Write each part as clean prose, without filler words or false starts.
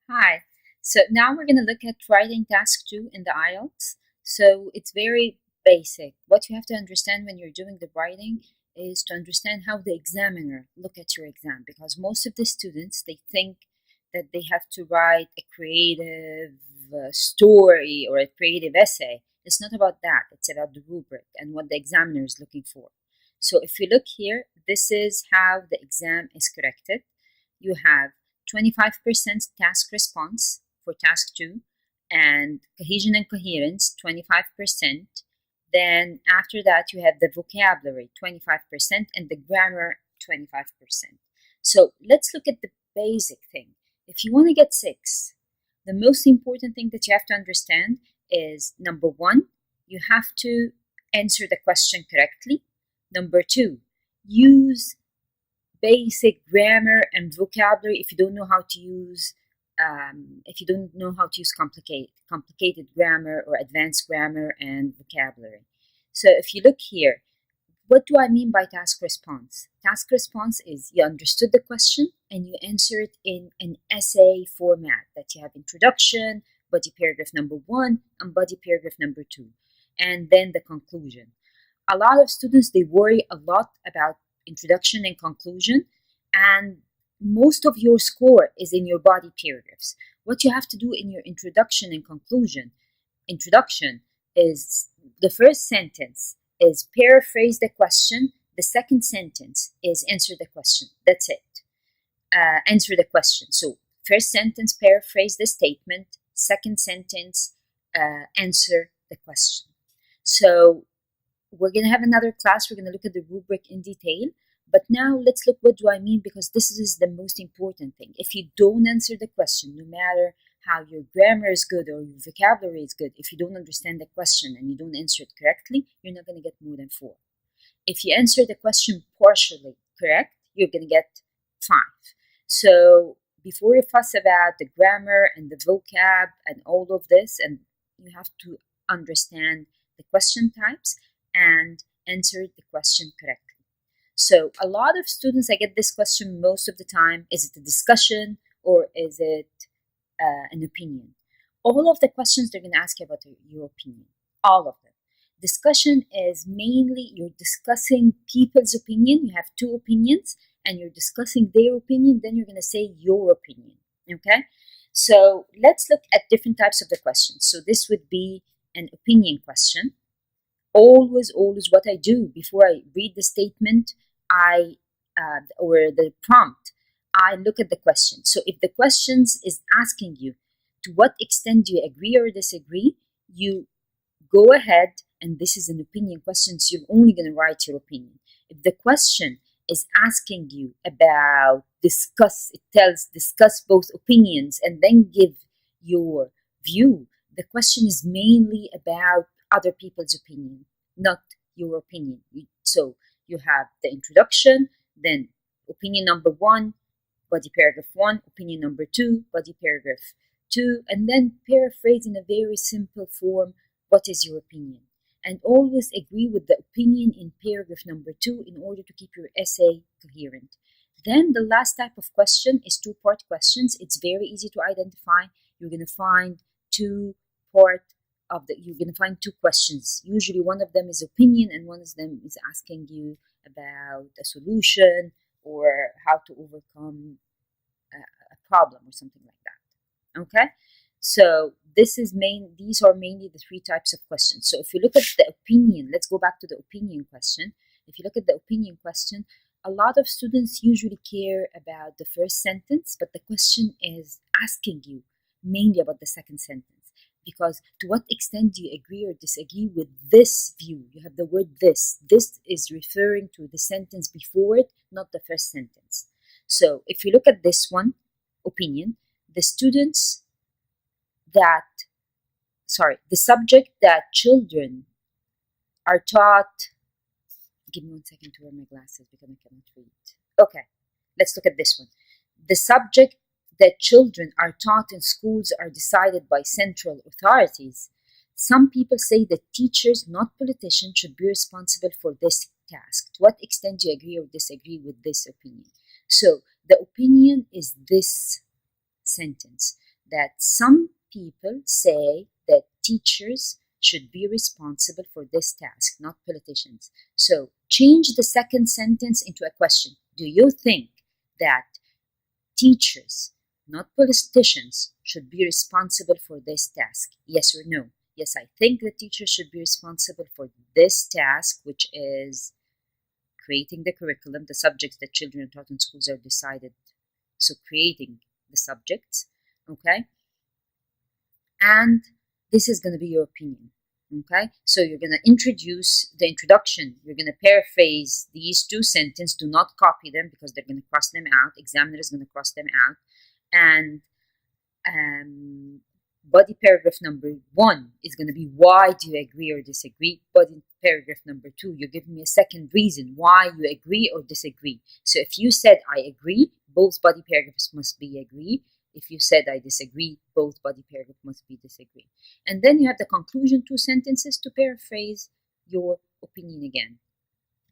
Hi. So now we're going to look at writing task 2 in the IELTS. So it's very basic. What you have to understand when you're doing the writing is to understand how the examiner look at your exam, because most of the students, they think that they have to write a creative story or a creative essay. It's not about that. It's about the rubric and what the examiner is looking for. So if you look here, this is how the exam is corrected. You have 25% task response for task 2, and cohesion and coherence 25%. Then after that you have the vocabulary 25% and the grammar 25%. So let's look at the basic thing. If you want to get 6, the most important thing that you have to understand is number 1, you have to answer the question correctly. Number 2, use basic grammar and vocabulary. If you don't know how to use complicated grammar or advanced grammar and vocabulary. So if you look here, what do I mean by task response? Task response is you understood the question and you answer it in an essay format, that you have introduction, body paragraph number 1 and body paragraph number 2, and then the conclusion. A lot of students, they worry a lot about introduction and conclusion, and most of your score is in your body paragraphs. What you have to do in your introduction and conclusion, introduction is the first sentence is paraphrase the question, the second sentence is answer the question. That's it. Answer the question. So first sentence, paraphrase the statement, second sentence, answer the question. So we're going to have another class. We're going to look at the rubric in detail. But now let's look, what do I mean? Because this is the most important thing. If you don't answer the question, no matter how your grammar is good or your vocabulary is good, if you don't understand the question and you don't answer it correctly, you're not going to get more than 4. If you answer the question partially correct, you're going to get 5. So before you fuss about the grammar and the vocab and all of this, and you have to understand the question types and answer the question correctly. So a lot of students, I get this question most of the time: is it a discussion or is it an opinion? All of the questions, they're going to ask you about your opinion. All of them. Discussion is mainly you're discussing people's opinion. You have 2 opinions and you're discussing their opinion. Then you're going to say your opinion. Okay? So let's look at different types of the questions. So this would be an opinion question. Always what I do before I read the statement, or the prompt, I look at the question. So if the questions is asking you, to what extent do you agree or disagree, you go ahead, and this is an opinion question, so you're only going to write your opinion. If the question is asking you about discuss both opinions and then give your view, the question is mainly about other people's opinion, not your opinion. So you have the introduction, then opinion number 1, body paragraph 1, opinion number 2, body paragraph 2, and then paraphrase in a very simple form, what is your opinion? And always agree with the opinion in paragraph number 2 in order to keep your essay coherent. Then the last type of question is 2-part questions. It's very easy to identify. You're going to find you're going to find 2 questions. Usually one of them is opinion and one of them is asking you about a solution or how to overcome a problem or something like that. Okay? So these are mainly the 3 types of questions. So if you look at the opinion, let's go back to the opinion question. If you look at the opinion question, a lot of students usually care about the first sentence, but the question is asking you mainly about the second sentence. Because to what extent do you agree or disagree with this view? You have the word this. This is referring to the sentence before it, not the first sentence. So if you look at this one, opinion, the subject that children are taught. Give me 1 second to wear my glasses because I cannot read. Okay, let's look at this one. The subject that children are taught in schools are decided by central authorities. Some people say that teachers, not politicians, should be responsible for this task. To what extent do you agree or disagree with this opinion? So the opinion is this sentence. that some people say that teachers should be responsible for this task, not politicians. So change the second sentence into a question. Do you think that teachers, not politicians, should be responsible for this task? Yes or no? Yes, I think that teachers should be responsible for this task, which is creating the curriculum, the subjects that children are taught in schools are decided. So creating the subjects, okay? And this is going to be your opinion, okay? So you're going to introduce the introduction. You're going to paraphrase these two sentences. Do not copy them because they're going to cross them out. Examiner is going to cross them out. And body paragraph number 1 is going to be why do you agree or disagree. Body paragraph number 2, you're giving me a second reason why you agree or disagree. So if you said I agree, both body paragraphs must be agree. If you said I disagree, both body paragraphs must be disagree. And then you have the conclusion 2 sentences to paraphrase your opinion again.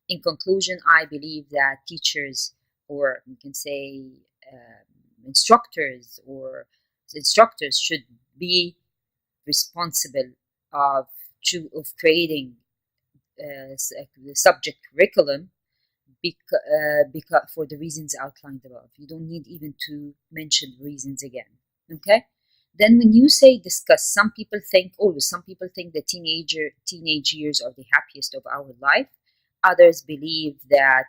In conclusion, I believe that teachers, or you can say instructors should be responsible of creating the subject curriculum because for the reasons outlined above. You don't need even to mention reasons again. Okay? Then when you say discuss, some people think that teenage years are the happiest of our life. Others believe that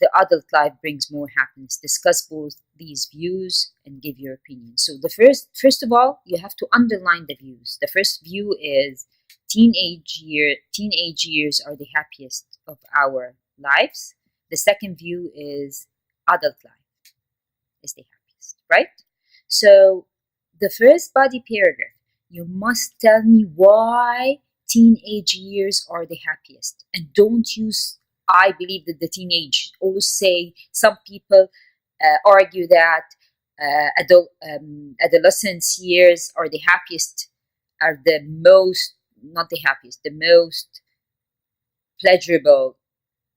the adult life brings more happiness. Discuss both these views and give your opinion. So first of all, you have to underline the views. The first view is teenage years are the happiest of our lives. The second view is adult life is the happiest, right? So the first body paragraph, you must tell me why teenage years are the happiest, and don't use I believe that the teenage. Always say some people argue that adolescence years are the happiest, are the most, not the happiest, the most pleasurable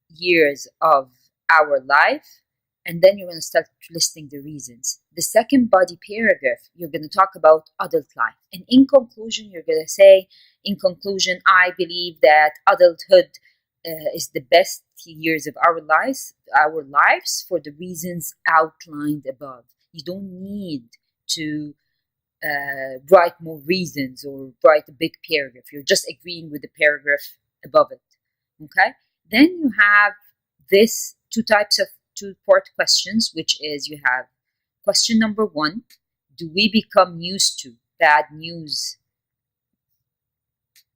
years of our life. And then you're going to start listing the reasons. The second body paragraph, you're going to talk about adult life. And in conclusion, you're going to say, in conclusion, I believe that adulthood is the best years of our lives for the reasons outlined above. You don't need to write more reasons or write a big paragraph. You're just agreeing with the paragraph above it. Okay? Then you have this two-part questions, which is you have question number 1, do we become used to bad news?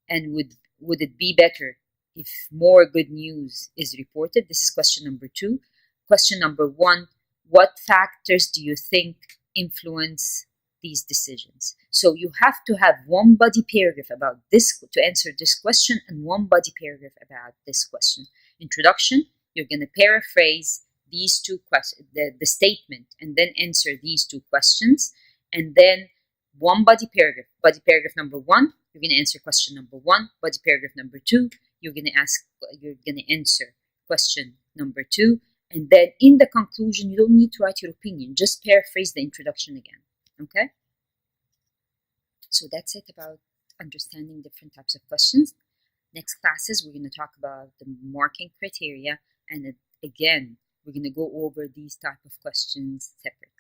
And would it be better if more good news is reported? This is question number 2. Question number 1, what factors do you think influence these decisions? So you have to have one body paragraph about this to answer this question and one body paragraph about this question. Introduction, you're going to paraphrase these two questions, the statement, and then answer these two questions. And then one body paragraph. Body paragraph number 1, you're going to answer question number 1. Body paragraph number 2, you're going to answer question number 2. And then in the conclusion, you don't need to write your opinion. Just paraphrase the introduction again. Okay? So that's it about understanding different types of questions. Next classes, we're going to talk about the marking criteria. And again, we're going to go over these type of questions separately.